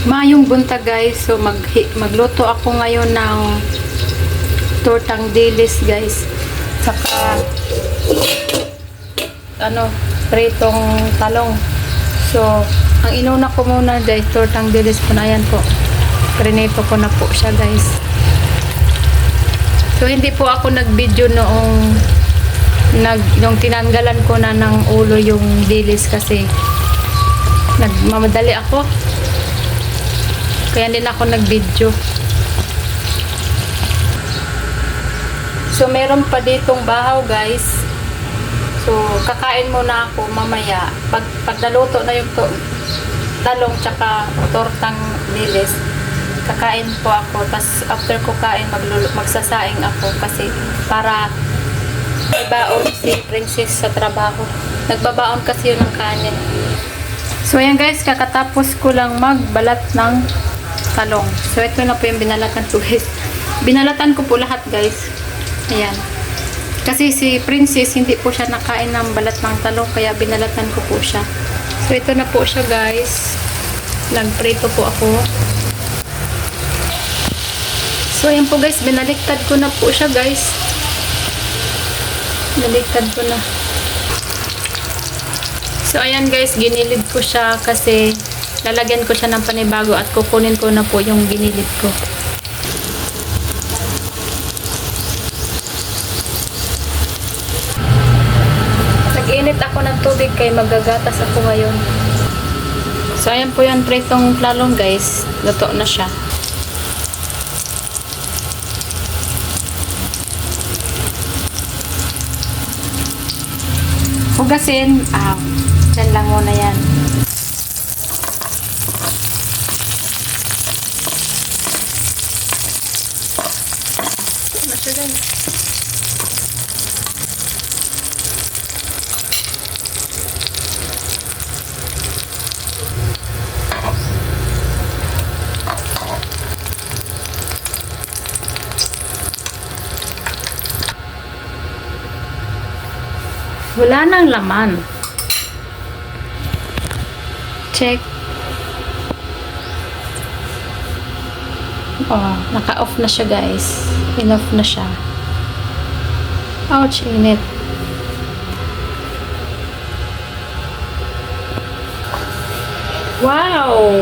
Mayong bunta guys, so magluto ako ngayon ng tortang dilis guys. Saka pritong talong. So, ang inuna ko muna guys, tortang dilis po na yan po. Prinito ko na po siya guys. So, hindi po ako nag-video nung tinanggalan ko na ng ulo yung dilis kasi nagmamadali ako. Kaya hindi na ako nag-video. So, meron pa ditong bahaw, guys. So, kakain muna ako mamaya. Pag naluto na yung talong tsaka tortang dilis, kakain po ako. Tapos, after ko kain, magsasaing ako kasi para ibaon si Princess sa trabaho. Nagbabaon kasi yun ng kanin. So, ayan guys, kakatapos ko lang magbalat ng talong. So, ito na po yung binalatan ko guys. Binalatan ko po lahat guys. Ayan. Kasi si Princess, hindi po siya nakain ng balat ng talong, kaya binalatan ko po siya. So, ito na po siya guys. Nagprito po ako. So, ayan po guys, binaliktad ko na po siya guys. Binaliktad ko na. So, ayan guys, ginilid ko siya kasi lalagyan ko siya ng panibago at kukunin ko na po yung ginilid ko. Nag-init ako ng tubig kaya magagatas ako ngayon. So, ayan po yung pritong talong guys. Luto na siya. Hugasin. Yan lang muna yan. Wala nang laman. Check. Oh, naka-off na siya guys. In-off na siya. Ouch, init. Wow!